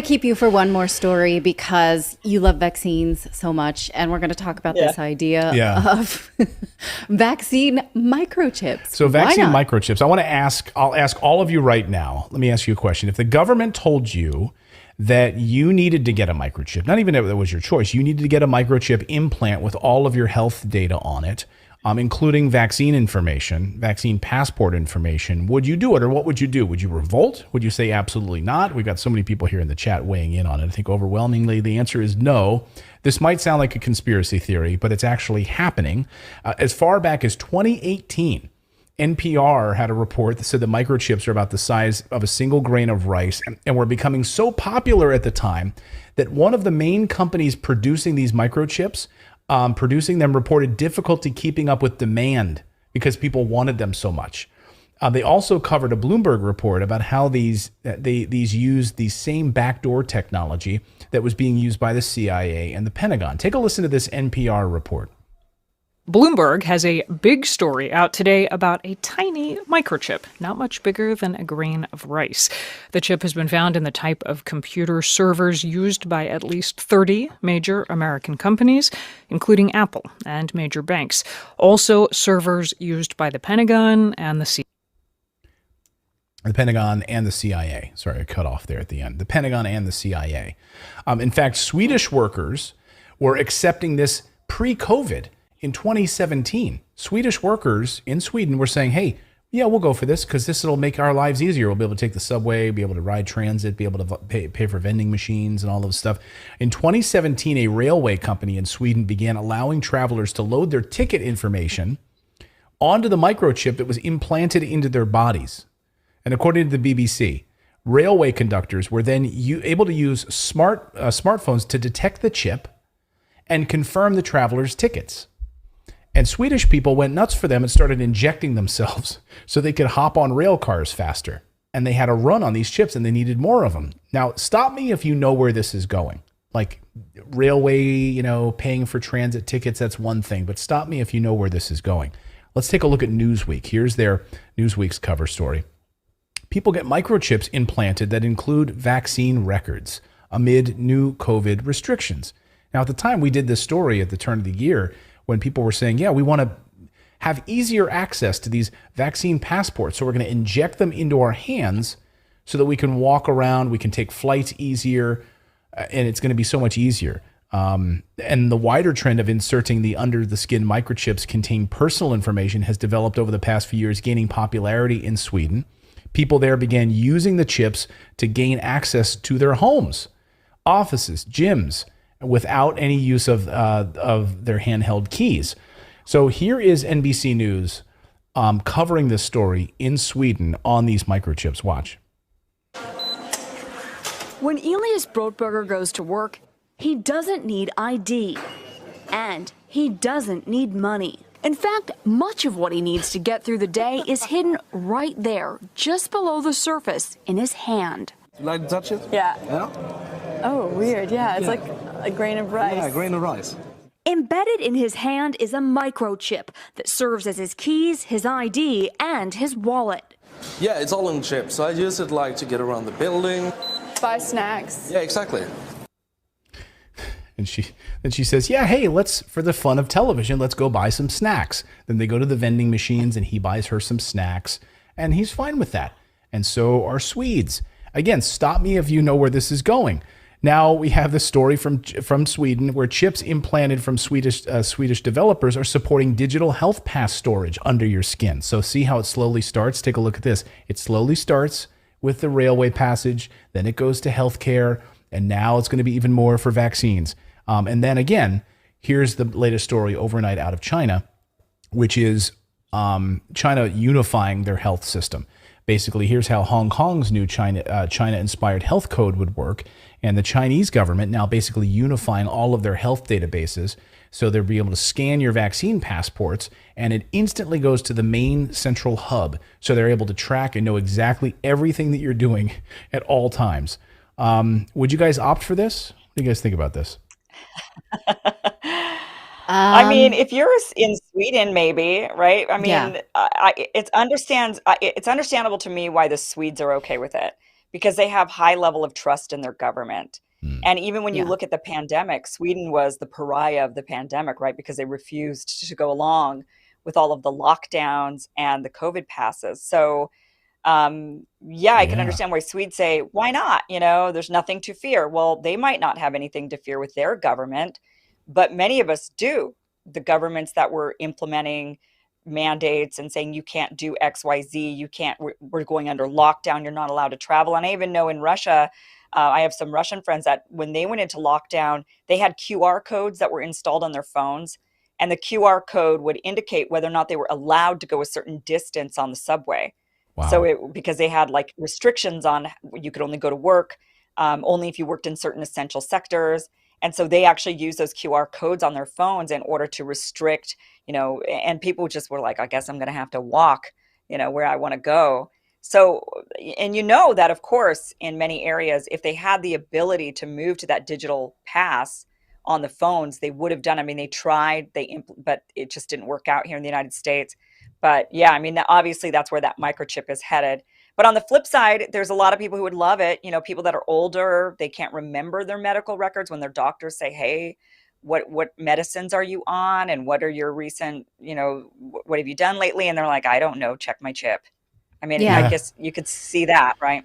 Keep you for one more story because you love vaccines so much, and we're going to talk about this idea of vaccine microchips. So vaccine microchips. I'll ask all of you right now. Let me ask you a question. If the government told you that you needed to get a microchip, not even if that was your choice, you needed to get a microchip implant with all of your health data on it, including vaccine information, vaccine passport information, would you do it, or what would you do? Would you revolt? Would you say absolutely not? We've got so many people here in the chat weighing in on it. I think overwhelmingly the answer is no. This might sound like a conspiracy theory, but it's actually happening. As far back as 2018, NPR had a report that said that microchips are about the size of a single grain of rice and were becoming so popular at the time that one of the main companies producing these microchips, producing them, reported difficulty keeping up with demand because people wanted them so much. They also covered a Bloomberg report about how these used the same backdoor technology that was being used by the CIA and the Pentagon. Take a listen to this NPR report. Bloomberg has a big story out today about a tiny microchip, not much bigger than a grain of rice. The chip has been found in the type of computer servers used by at least 30 major American companies, including Apple and major banks. Also, servers used by the Pentagon and the CIA. The Pentagon and the CIA. Sorry, I cut off there at the end. The Pentagon and the CIA. In fact, Swedish workers were accepting this pre-COVID. In 2017, Swedish workers in Sweden were saying, hey, yeah, we'll go for this because this will make our lives easier. We'll be able to take the subway, be able to ride transit, be able to pay for vending machines and all of this stuff. In 2017, a railway company in Sweden began allowing travelers to load their ticket information onto the microchip that was implanted into their bodies. And according to the BBC, railway conductors were then able to use smartphones to detect the chip and confirm the travelers' tickets. And Swedish people went nuts for them and started injecting themselves so they could hop on rail cars faster. And they had a run on these chips and they needed more of them. Now, stop me if you know where this is going. Like railway, paying for transit tickets, that's one thing. But stop me if you know where this is going. Let's take a look at Newsweek. Here's their Newsweek's cover story. People get microchips implanted that include vaccine records amid new COVID restrictions. Now, at the time we did this story at the turn of the year, when people were saying, yeah, we want to have easier access to these vaccine passports. So we're going to inject them into our hands so that we can walk around, we can take flights easier, and it's going to be so much easier. And the wider trend of inserting the under-the-skin microchips contain personal information has developed over the past few years, gaining popularity in Sweden. People there began using the chips to gain access to their homes, offices, gyms, without any use of their handheld keys. So here is NBC News covering this story in Sweden on these microchips. Watch. When Elias Brotberger goes to work, he doesn't need ID. And he doesn't need money. In fact, much of what he needs to get through the day is hidden right there, just below the surface, in his hand. You like to touch it? Yeah. Yeah? Oh, weird. Yeah, it's like a grain of rice. Yeah, a grain of rice. Embedded in his hand is a microchip that serves as his keys, his ID, and his wallet. Yeah, it's all in chip, so I use it to get around the building. Buy snacks. Yeah, exactly. And she says, yeah, hey, for the fun of television, let's go buy some snacks. Then they go to the vending machines and he buys her some snacks and he's fine with that. And so are Swedes. Again, stop me if you know where this is going. Now we have the story from Sweden where chips implanted from Swedish developers are supporting digital health pass storage under your skin. So see how it slowly starts? Take a look at this. It slowly starts with the railway passage, then it goes to healthcare, and now it's going to be even more for vaccines. And then again, here's the latest story overnight out of China, which is China unifying their health system. Basically, here's how Hong Kong's new China-inspired health code would work. And the Chinese government now basically unifying all of their health databases. So they'll be able to scan your vaccine passports and it instantly goes to the main central hub. So they're able to track and know exactly everything that you're doing at all times. Would you guys opt for this? What do you guys think about this? I mean, if you're in Sweden, maybe, right? I mean, Yeah. it's understandable to me why the Swedes are okay with it because they have high level of trust in their government. And even when you look at the pandemic, Sweden was the pariah of the pandemic, right? Because they refused to go along with all of the lockdowns and the COVID passes. So, I can understand why Swedes say, why not? There's nothing to fear. Well, they might not have anything to fear with their government, but many of us do. The governments that were implementing mandates and saying you can't do XYZ, we're going under lockdown, you're not allowed to travel. And I even know in Russia, I have some Russian friends that when they went into lockdown, they had QR codes that were installed on their phones. And the QR code would indicate whether or not they were allowed to go a certain distance on the subway. Wow. So because they had like restrictions on, you could only go to work, only if you worked in certain essential sectors. And so they actually use those QR codes on their phones in order to restrict, and people just were like, I guess I'm going to have to walk, where I want to go. So, and that, of course, in many areas, if they had the ability to move to that digital pass on the phones, they would have done. I mean, they tried, but it just didn't work out here in the United States. But yeah, I mean, obviously that's where that microchip is headed. But on the flip side, there's a lot of people who would love it. People that are older, they can't remember their medical records when their doctors say, hey, what medicines are you on? And what are your recent, what have you done lately? And they're like, I don't know, check my chip. I mean, I guess you could see that, right?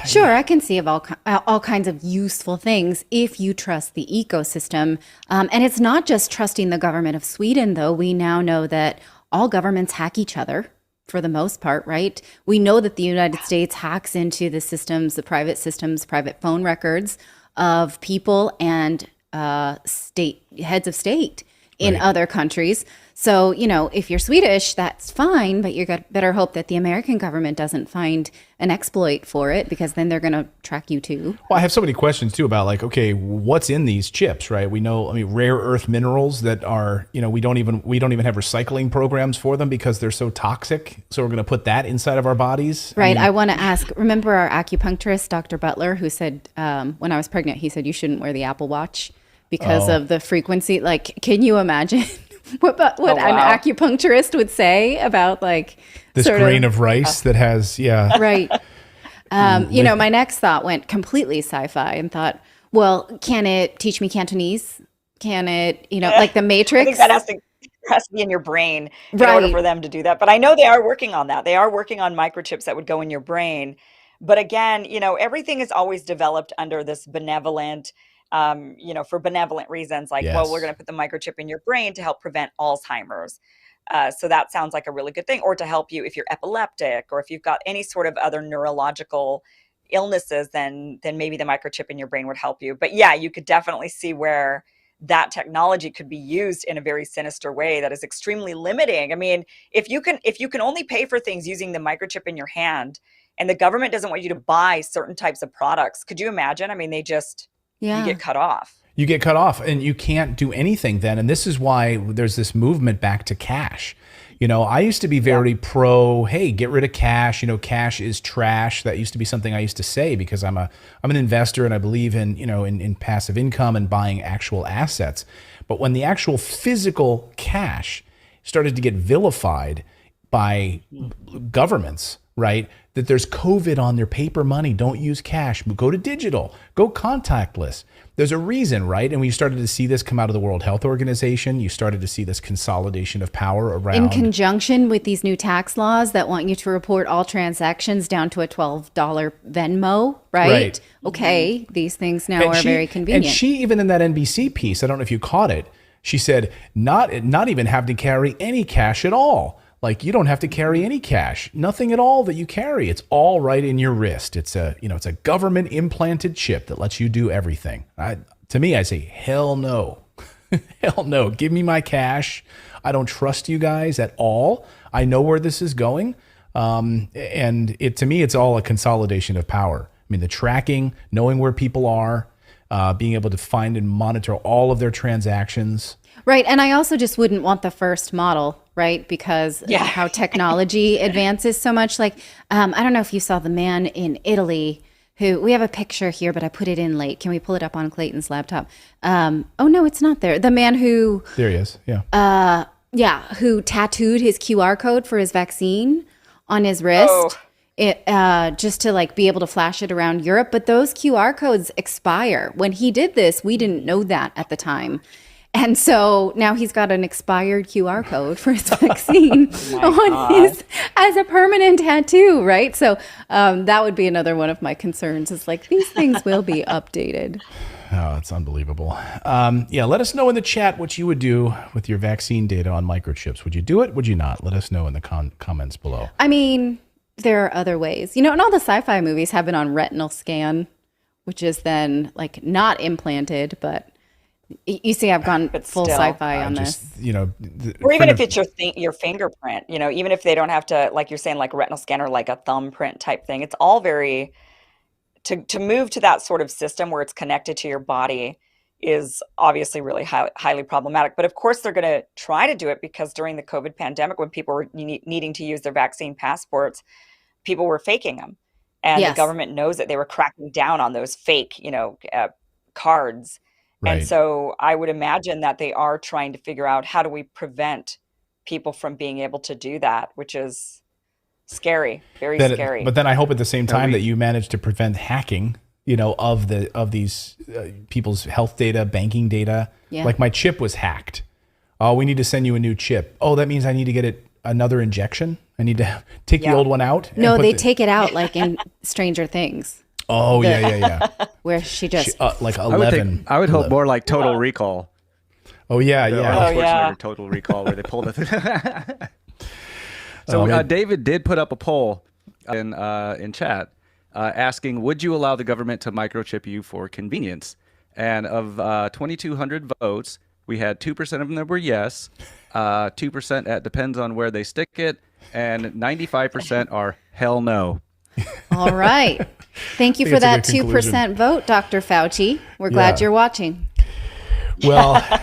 Sure, I can see of all kinds of useful things if you trust the ecosystem. And it's not just trusting the government of Sweden, though. We now know that all governments hack each other for the most part, right? We know that the United States hacks into the private phone records of people and heads of state in other countries. So, if you're Swedish, that's fine, but you better hope that the American government doesn't find an exploit for it, because then they're going to track you too. Well, I have so many questions too about okay, what's in these chips, right? We know, rare earth minerals that are, we don't even have recycling programs for them because they're so toxic. So we're going to put that inside of our bodies. Right. I want to ask, remember our acupuncturist, Dr. Butler, who said, when I was pregnant, he said, you shouldn't wear the Apple Watch because of the frequency. Like, can you imagine what an acupuncturist would say about this grain of rice that has, right. My next thought went completely sci-fi and thought, well, can it teach me Cantonese? Can it, like the Matrix? I think that has to be in your brain in order for them to do that. But I know they are working on that. They are working on microchips that would go in your brain. But again, everything is always developed under this benevolent, for benevolent reasons, well, we're going to put the microchip in your brain to help prevent Alzheimer's. So that sounds like a really good thing, or to help you if you're epileptic, or if you've got any sort of other neurological illnesses, then maybe the microchip in your brain would help you. But yeah, you could definitely see where that technology could be used in a very sinister way that is extremely limiting. I mean, if you can only pay for things using the microchip in your hand, and the government doesn't want you to buy certain types of products, could you imagine? I mean, you get cut off. You get cut off and you can't do anything then. And this is why there's this movement back to cash. I used to be very pro, hey, get rid of cash. Cash is trash. That used to be something I used to say because I'm an investor and I believe in, in passive income and buying actual assets. But when the actual physical cash started to get vilified by governments, right? That there's COVID on their paper money. Don't use cash. Go to digital. Go contactless. There's a reason, right? And we started to see this come out of the World Health Organization. You started to see this consolidation of power around. In conjunction with these new tax laws that want you to report all transactions down to a $12 Venmo, right? Okay, these things now are very convenient. And she, even in that NBC piece, I don't know if you caught it, she said not even have to carry any cash at all. You don't have to carry any cash, nothing at all that you carry. It's all right in your wrist. It's a government implanted chip that lets you do everything. To me, I say, hell no, hell no. Give me my cash. I don't trust you guys at all. I know where this is going. And to me, it's all a consolidation of power. I mean, the tracking, knowing where people are, being able to find and monitor all of their transactions. Right. And I also just wouldn't want the first model, right? Because how technology advances so much. I don't know if you saw the man in Italy who, we have a picture here, but I put it in late. Can we pull it up on Clayton's laptop? Oh, no, it's not there. The man who... There he is. Yeah. Who tattooed his QR code for his vaccine on his wrist. just to like be able to flash it around Europe. But those QR codes expire. When he did this, we didn't know that at the time. And so now he's got an expired QR code for his vaccine as a permanent tattoo, right? So that would be another one of my concerns is like these things will be updated. Oh, it's unbelievable. Let us know in the chat what you would do with your vaccine data on microchips. Would you do it? Would you not? Let us know in the comments below. I mean, there are other ways. And all the sci-fi movies have been on retinal scan, which is then like not implanted, but you see, I've gone full sci-fi on this. Or even if it's your fingerprint, even if they don't have to, like you're saying, like a retinal scanner, like a thumbprint type thing, it's all very, to move to that sort of system where it's connected to your body is obviously really highly problematic. But of course, they're going to try to do it because during the COVID pandemic, when people were needing to use their vaccine passports, people were faking them. And the government knows that they were cracking down on those fake, cards. Right. And so I would imagine that they are trying to figure out how do we prevent people from being able to do that, which is scary, very scary. But then I hope at the same time that you manage to prevent hacking, of these people's health data, banking data. Yeah. Like my chip was hacked. Oh, we need to send you a new chip. Oh, that means I need to get another injection. I need to take the old one out. No, they take it out like in Stranger Things. Oh, yeah. Where she just like 11. I would hope more like Total Recall. Oh yeah. Total Recall where they pulled it. So David did put up a poll in chat asking, would you allow the government to microchip you for convenience? And of 2,200 votes, we had 2% of them that were yes, 2% at depends on where they stick it, and 95% are hell no. All right. Thank you for that 2% vote, Dr. Fauci. We're glad you're watching. Well,